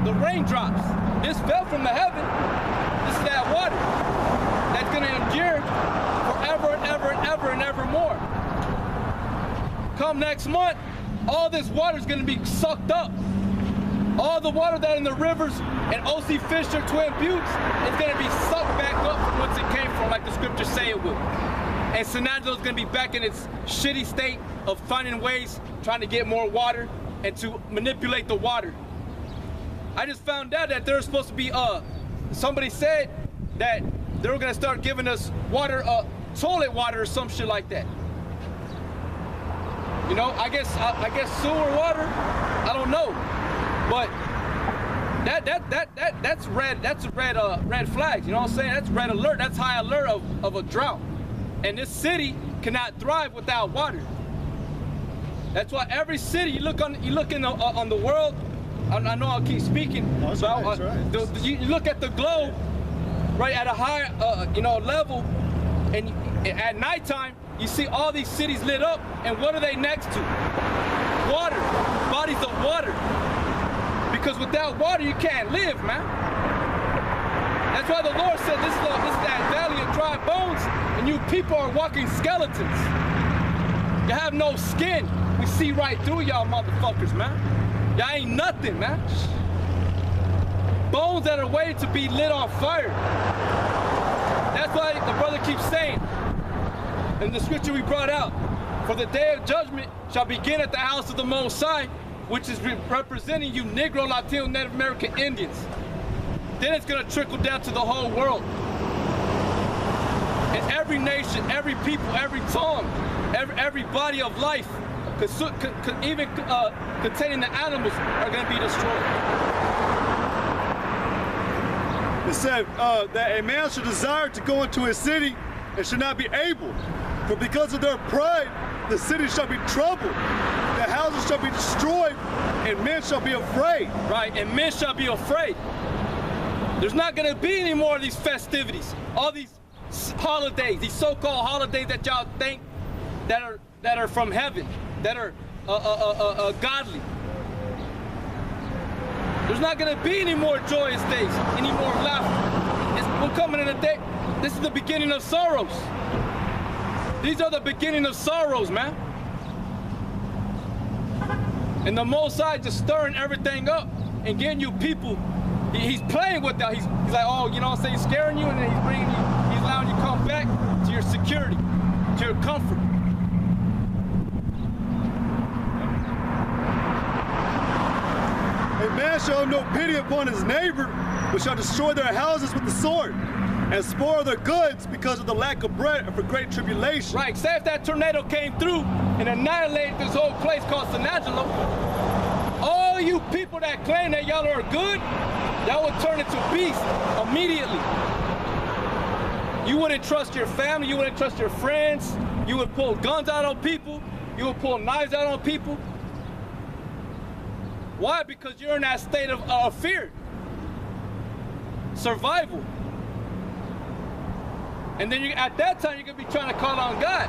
the raindrops. This fell from the heaven. This is that water that's going to endure forever and ever and ever and ever more. Come next month, all this water is going to be sucked up. All the water that in the rivers and O.C. Fisher, Twin Buttes, is going to be sucked back up from whence it came from, like the scriptures say it will. And San Angelo is going to be back in its shitty state of finding ways, trying to get more water and to manipulate the water. I just found out that there's supposed to be, somebody said that they were going to start giving us water, toilet water or some shit like that. You know, I guess sewer water, I don't know. But that's red flags, you know what I'm saying? That's red alert, that's high alert of a drought. And this city cannot thrive without water. That's why every city, you look on the world, I know I'll keep speaking. No, that's right. You look at the globe, right, at a high level, and at nighttime, you see all these cities lit up, and what are they next to? Water, bodies of water. Because without water, you can't live, man. That's why the Lord said, this is that valley of dry bones, and you people are walking skeletons. You have no skin. We see right through y'all motherfuckers, man. Y'all ain't nothing, man. Bones that are waiting to be lit on fire. That's why the brother keeps saying, in the scripture we brought out, for the day of judgment shall begin at the house of the Most High, which is representing you Negro, Latino, Native American Indians. Then it's gonna trickle down to the whole world. And every nation, every people, every tongue, every body of life, even containing the animals, are gonna be destroyed. It said that a man should desire to go into his city and should not be able. For because of their pride, the city shall be troubled, the houses shall be destroyed, and men shall be afraid. Right, and men shall be afraid. There's not gonna be any more of these festivities, all these holidays, these so-called holidays that y'all think that are from heaven, that are godly. There's not gonna be any more joyous days, any more laughter. We're coming in a day. This is the beginning of sorrows. These are the beginning of sorrows, man. And the Most High just stirring everything up and getting you people. He's playing with that. He's like, oh, you know what I'm saying? He's scaring you, and then he's bringing you. He's allowing you to come back to your security, to your comfort. A man shall have no pity upon his neighbor, but shall destroy their houses with the sword, and spoil their goods because of the lack of bread and for great tribulation. Right, say if that tornado came through and annihilated this whole place called San Angelo, all you people that claim that y'all are good, y'all would turn into beasts immediately. You wouldn't trust your family, you wouldn't trust your friends, you would pull guns out on people, you would pull knives out on people. Why? Because you're in that state of fear, survival. And then at that time, you're going to be trying to call on God.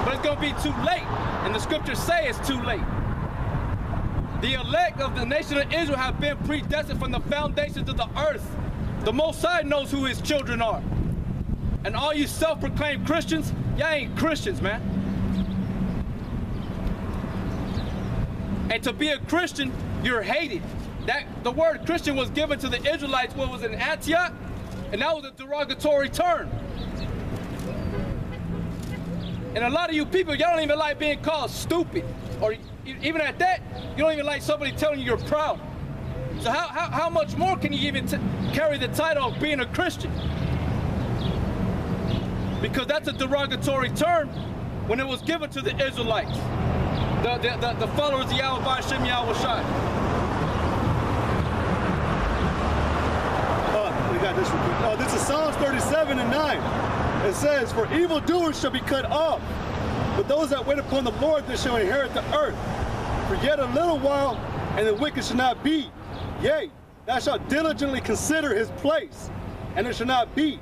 But it's going to be too late. And the scriptures say it's too late. The elect of the nation of Israel have been predestined from the foundations of the earth. The Most High knows who his children are. And all you self-proclaimed Christians, y'all ain't Christians, man. And to be a Christian, you're hated. The word Christian was given to the Israelites when it was in Antioch, and that was a derogatory term. And a lot of you people, y'all don't even like being called stupid. Or even at that, you don't even like somebody telling you you're proud. So how much more can you even carry the title of being a Christian? Because that's a derogatory term when it was given to the Israelites, the followers of Yahweh Shem Yahweh Shai. We got this real quick. This is Psalms 37 and 9. It says, for evildoers shall be cut off, but those that wait upon the Lord, they shall inherit the earth. For yet a little while, and the wicked shall not be. Yea, thou shalt diligently consider his place, and it shall not be.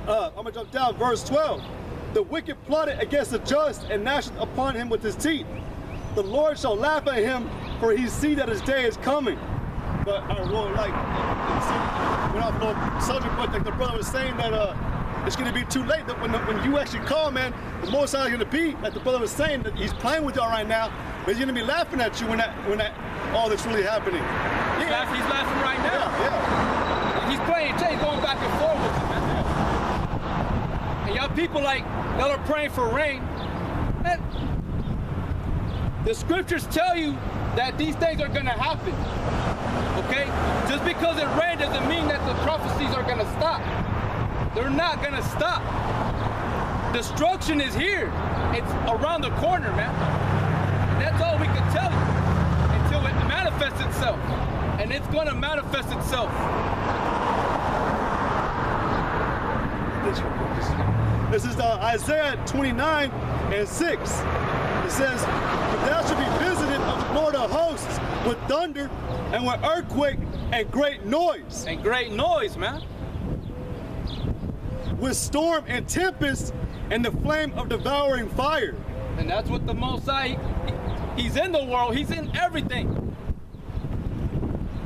I'm going to jump down, verse 12. The wicked plotted against the just, and gnasheth upon him with his teeth. The Lord shall laugh at him, for he see that his day is coming. But well, like, we're not no subject, but like the brother was saying that it's gonna be too late. That when you actually call, man, the Most High is gonna be, like the brother was saying, that he's playing with y'all right now, but he's gonna be laughing at you when that all that's really happening. He's laughing right now. Yeah. He's playing, he's going back and forth with it, man. And y'all people y'all are praying for rain. Man, the scriptures tell you that these things are gonna happen. Okay? Just because it rained doesn't mean that the prophecies are gonna stop. They're not gonna stop. Destruction is here. It's around the corner, man. And that's all we can tell you until it manifests itself. And it's gonna manifest itself. This is Isaiah 29:6. It says, "But thou shalt be visited of the Lord of hosts with thunder and with earthquake and great noise." And great noise, man. "With storm and tempest and the flame of devouring fire." And that's what the Most High, he's in the world, he's in everything.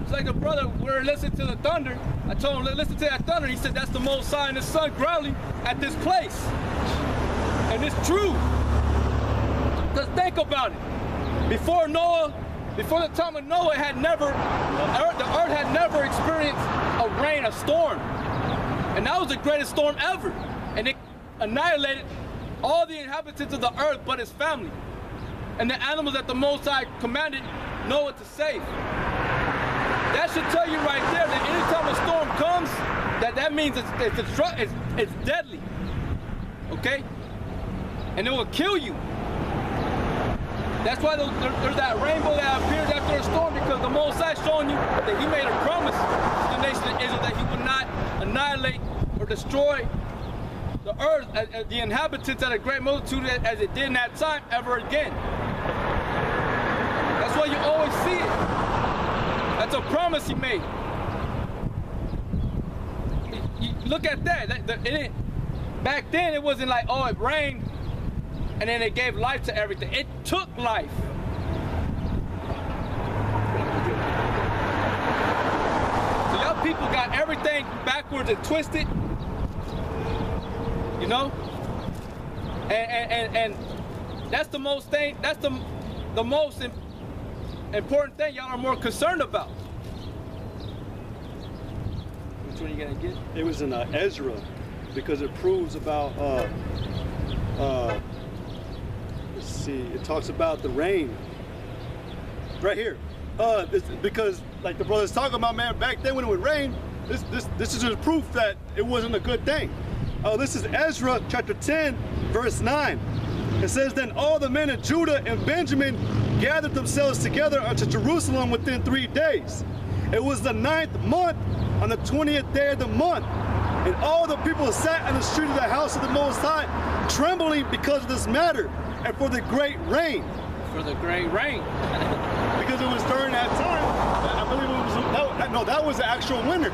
It's like the brother, we were listening to the thunder. I told him, listen to that thunder. He said, that's the Most High and the sun growling at this place. And it's true. Because think about it. Before the time of Noah, the earth had never experienced a rain, a storm. And that was the greatest storm ever. And it annihilated all the inhabitants of the earth but his family. And the animals that the Most High commanded Noah to save. That should tell you right there that anytime a storm comes, that means it's deadly. Okay? And it will kill you. That's why there's that rainbow that appears after a storm, because the Most High showing you that he made a promise to the nation of Israel that he would not annihilate or destroy the earth, the inhabitants at a great multitude as it did in that time ever again. That's why you always see it. That's a promise he made. You look at that. Back then it wasn't like, oh, it rained and then it gave life to everything. It took life. So y'all people got everything backwards and twisted. You know? And that's the most thing, that's the most important thing y'all are more concerned about. Which one are you gonna get? It was in Ezra, because it proves about let's see, it talks about the rain right here. Because like the brother's talking about, man, back then when it would rain, this is just proof that it wasn't a good thing. This is Ezra chapter 10 verse 9. It says, "Then all the men of Judah and Benjamin gathered themselves together unto Jerusalem within 3 days. It was the 9th month, on the 20th day of the month. And all the people sat in the street of the house of the Most High, trembling because of this matter, and for the great rain." For the great rain. Because it was during that time, I believe it was, that was the actual winter.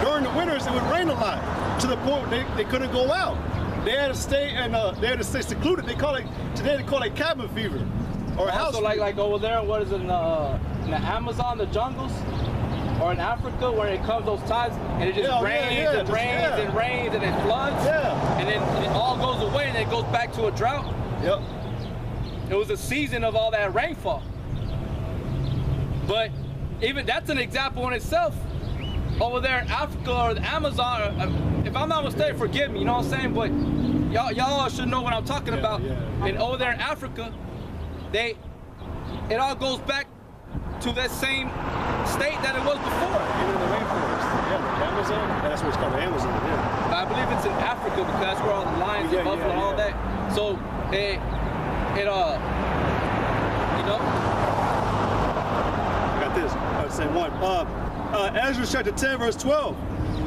During the winters, it would rain a lot, to the point where they couldn't go out. They had to stay secluded. Today they call it cabin fever, or house. So like over there, what is it, in the Amazon, the jungles, or in Africa, where it comes those tides and it just rains and rains and it floods, and then it all goes away and it goes back to a drought. Yep. It was a season of all that rainfall. But even that's an example in itself. Over there in Africa or the Amazon, if I'm not mistaken, forgive me, you know what I'm saying? But y'all should know what I'm talking about. Yeah. And over there in Africa, it all goes back to that same state that it was before. Even in the rainforest. Yeah, the Amazon. That's what it's called, the Amazon. Yeah. I believe it's in Africa because that's where all the lions and buffalo and all that. So you know. I got this. Same one. Ezra chapter 10 verse 12.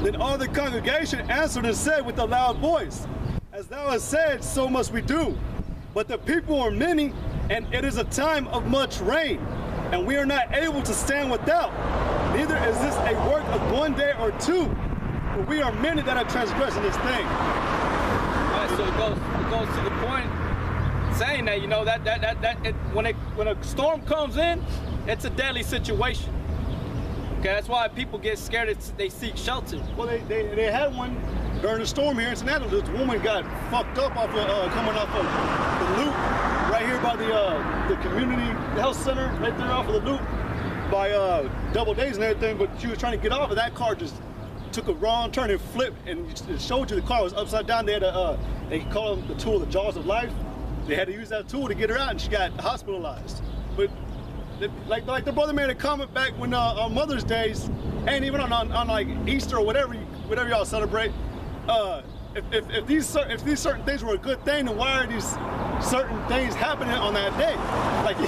"Then all the congregation answered and said with a loud voice, As thou hast said, so must we do. But the people are many, and it is a time of much rain, and we are not able to stand without. Neither is this a work of 1 day or 2, for we are many that are transgressing this thing." All right, so it goes to the point saying that, you know, when a storm comes in, it's a deadly situation. Okay, that's why people get scared. They seek shelter. Well, they had one during the storm here in St. Andrews. This woman got fucked up off of, coming off of the loop right here by the community health center, right there off of the loop by Double Days and everything. But she was trying to get off, and that car just took a wrong turn and flipped, and it showed you the car was upside down. They had they call them the tool, the jaws of life. They had to use that tool to get her out, and she got hospitalized. But like the brother made a comment back when on Mother's Days, and even on like Easter or whatever y'all celebrate. If these certain things were a good thing, then why are these certain things happening on that day? Like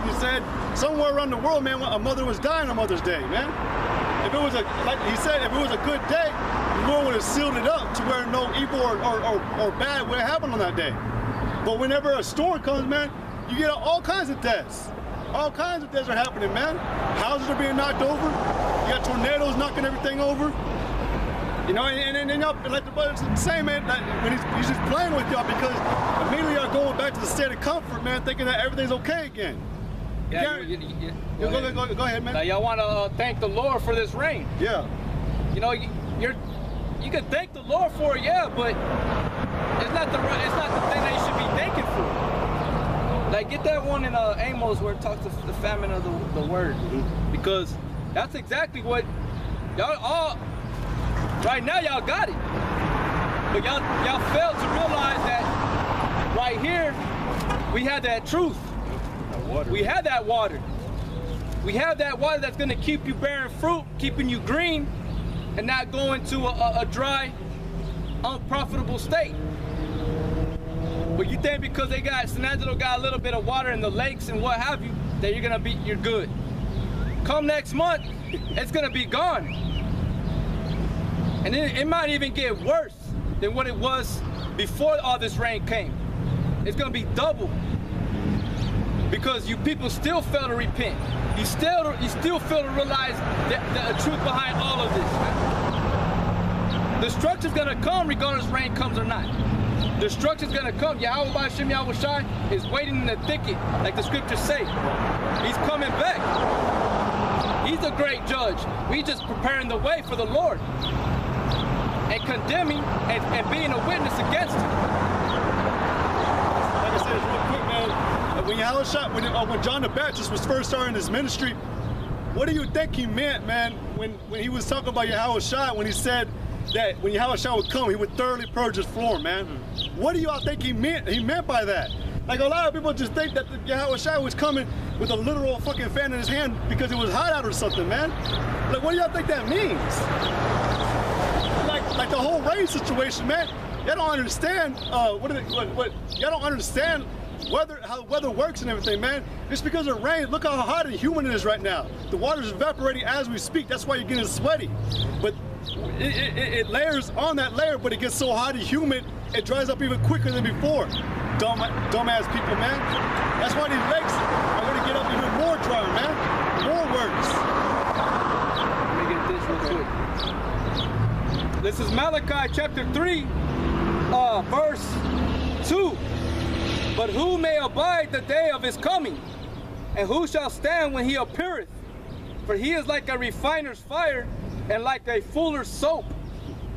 you said, somewhere around the world, man, a mother was dying on Mother's Day, man. If it was like he said, if it was a good day, the Lord would have sealed it up to where no evil or bad would have happened on that day. But whenever a storm comes, man, you get all kinds of deaths. All kinds of deaths are happening, man. Houses are being knocked over. You got tornadoes knocking everything over. You know, and y'all, like the brother's saying, man, like, when he's just playing with y'all because immediately y'all going back to the state of comfort, man, thinking that everything's okay again. Yeah, go ahead, man. Now, y'all want to thank the Lord for this rain. Yeah. You know, you can thank the Lord for it, yeah, but it's not the thing that you should be thanking for. Like, get that one in Amos where it talks to the famine of the word, because that's exactly what y'all all right now. Y'all got it, but y'all failed to realize that right here we had that truth. We have that water. We have that water that's going to keep you bearing fruit, keeping you green, and not going to a dry, unprofitable state. But you think because San Angelo got a little bit of water in the lakes and what have you, that you're good. Come next month, it's going to be gone. And it might even get worse than what it was before all this rain came. It's going to be double. Because you people still fail to repent. You still fail to realize the truth behind all of this. Man. Destruction's gonna come regardless rain comes or not. Destruction's gonna come. Yahweh B'Shem Yahweh Shai is waiting in the thicket, like the scriptures say. He's coming back. He's a great judge. We just preparing the way for the Lord. And condemning and being a witness against him. Like I said, real quick, man. When John the Baptist was first starting his ministry, what do you think he meant, man, when he was talking about Yahweh Shai, when he said that when Yahweh Shai would come, he would thoroughly purge his floor, man? What do y'all think he meant by that? Like, a lot of people just think that Yahweh Shai was coming with a literal fucking fan in his hand because it was hot out or something, man. Like, what do y'all think that means? Like the whole rain situation, man. Y'all don't understand y'all don't understand how the weather works and everything, man. Just because of rain, look how hot and humid it is right now. The water's evaporating as we speak. That's why you're getting sweaty. But it layers on that layer, but it gets so hot and humid, it dries up even quicker than before. Dumbass people, man. That's why these lakes are going to get up even more dry, man. More words. Let me get this real quick. This is Malachi chapter 3, verse 2. But who may abide the day of his coming? And who shall stand when he appeareth? For he is like a refiner's fire, and like a fuller's soap.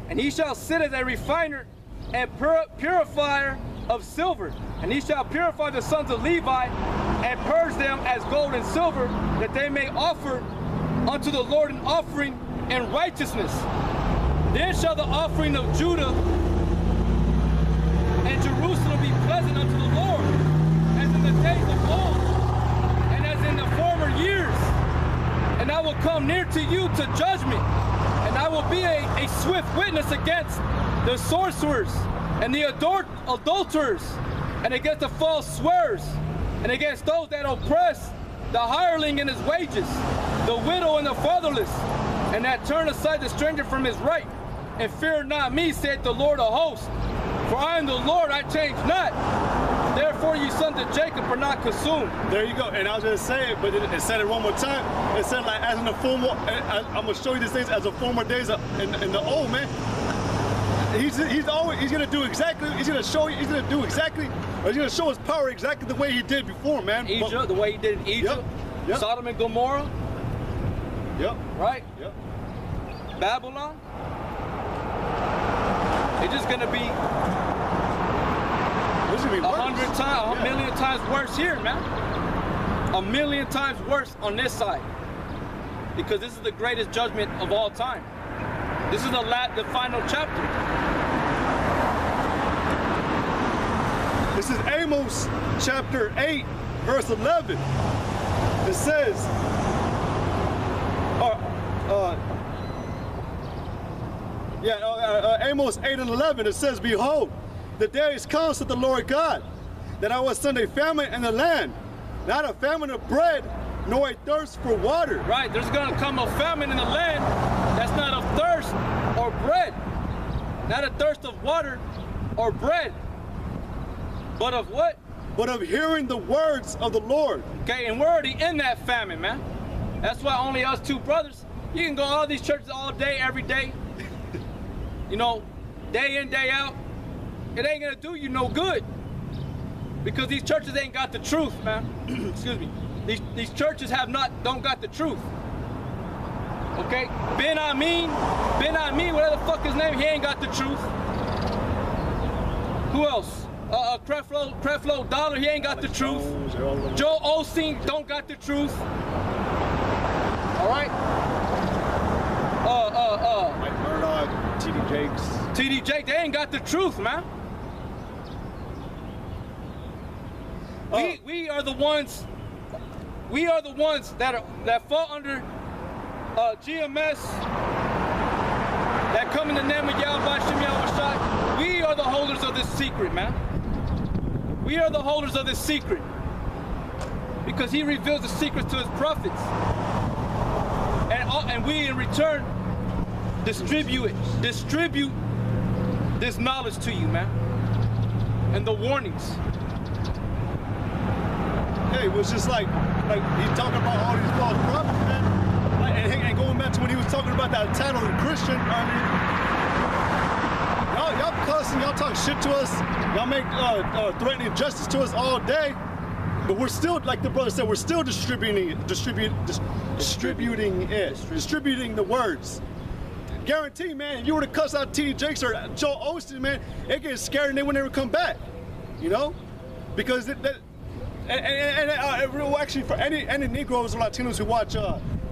And he shall sit as a refiner and purifier of silver. And he shall purify the sons of Levi, and purge them as gold and silver, that they may offer unto the Lord an offering in righteousness. Then shall the offering of Judah and Jerusalem be pleasant unto the Lord, as in the days of old, and as in the former years. And I will come near to you to judgment, and I will be a swift witness against the sorcerers, and the adulterers, and against the false swearers, and against those that oppress the hireling in his wages, the widow and the fatherless, and that turn aside the stranger from his right. And fear not me, saith the Lord of hosts. For I am the Lord, I change not. Therefore you sons of Jacob are not consumed. There you go. And I was going to say it, but it said it one more time. It said, like, as in the former, I'm going to show you these things as the former days in the old, man. He's going to do exactly, he's going to show you, he's going to do exactly, or he's going to show his power exactly the way he did before, man. Egypt, the way he did in Egypt, yep. Sodom and Gomorrah. Yep. right? Yep. Babylon. It's just gonna be This is gonna be 100 worse. times, Yeah. 1,000,000 times worse here, man. 1,000,000 times worse on this side. Because this is the greatest judgment of all time. This is the final chapter. This is Amos chapter 8, verse 11. It says, Amos 8 and 11, it says, behold, the days come, said the Lord God, that I will send a famine in the land, not a famine of bread, nor a thirst for water. Right, there's gonna come a famine in the land that's not of thirst or bread. Not a thirst of water or bread. But of what? But of hearing the words of the Lord. Okay, and we're already in that famine, man. That's why only us two brothers, you can go all these churches all day, every day. You know, day in, day out. It ain't gonna do you no good. Because these churches ain't got the truth, man. Excuse me. These churches don't got the truth. Okay? Ben Amin, whatever the fuck his name, he ain't got the truth. Who else? Creflo Dollar, he ain't got the truth. Joe Osteen don't got the truth. All right? Mike Murdoch, T.D. Jakes. T.D. Jake, they ain't got the truth, man. We are the ones that fall under GMS, that come in the name of Yahweh Shem Yahushai. We are the holders of this secret, man. We are the holders of this secret. Because he reveals the secrets to his prophets. And we in return distribute this knowledge to you, man. And the warnings. Hey, it was just like he's talking about all these false prophets, man. Like, and going back to when he was talking about that title of Christian, I mean, y'all cussing, y'all talk shit to us, y'all make threatening justice to us all day, but we're still, like the brother said, we're still distributing the words. Guarantee, man, if you were to cuss out T.D. Jakes or Joe Osteen, man, they get scared and they would never come back, you know, because actually, for any Negroes or Latinos who watch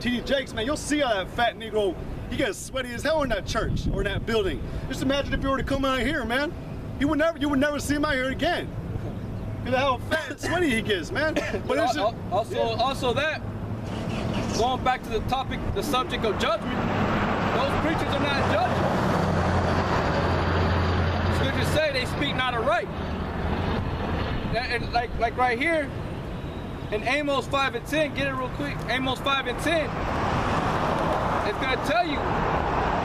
T.D. Jakes, man, you'll see how that fat Negro, he gets sweaty as hell in that church or in that building. Just imagine if you were to come out here, man, you would never see him out here again. Look at how fat and sweaty he gets, man. But it's just, also that, going back to the topic, the subject of judgment, those preachers are not judging. Scriptures say they speak not aright. And like right here in Amos 5 and 10, get it real quick. Amos 5 and 10, it's gonna tell you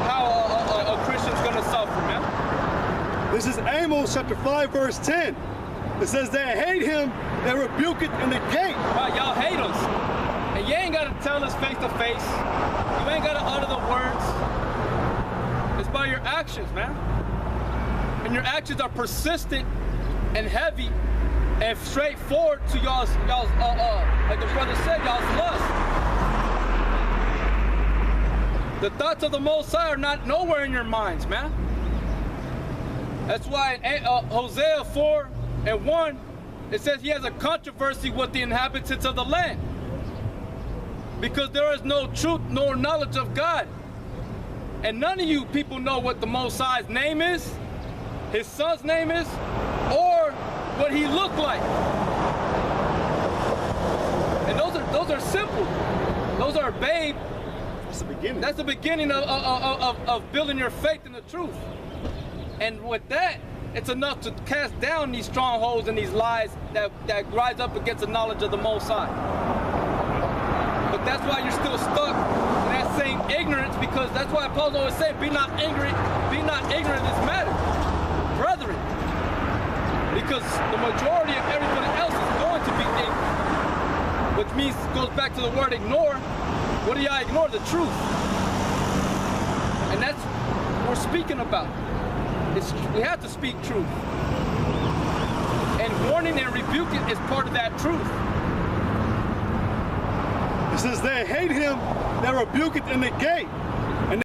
how a Christian's gonna suffer, man. This is Amos chapter 5, verse 10. It says they hate him that rebuketh in the gate. Right, y'all hate us. And you ain't gotta tell us face to face. You ain't gotta utter the words. It's by your actions, man. And your actions are persistent and heavy and straightforward to y'all's like the brother said, y'all's lust. The thoughts of the Most High are not nowhere in your minds, man. That's why in Hosea 4 and 1, it says he has a controversy with the inhabitants of the land. Because there is no truth nor knowledge of God. And none of you people know what the Most High's name is, his son's name is, or what he looked like. And those are simple. Those are, babe. That's the beginning. That's the beginning of building your faith in the truth. And with that, it's enough to cast down these strongholds and these lies that rise up against the knowledge of the Most High. But that's why you're still stuck in that same ignorance, because that's why Paul always said, be not ignorant of this matter, brethren. Because the majority of everybody else is going to be ignorant. Which means, goes back to the word ignore. What do y'all ignore? The truth. And that's what we're speaking about. We have to speak truth. And warning and rebuking is part of that truth. It says they hate him that rebuketh in the gate,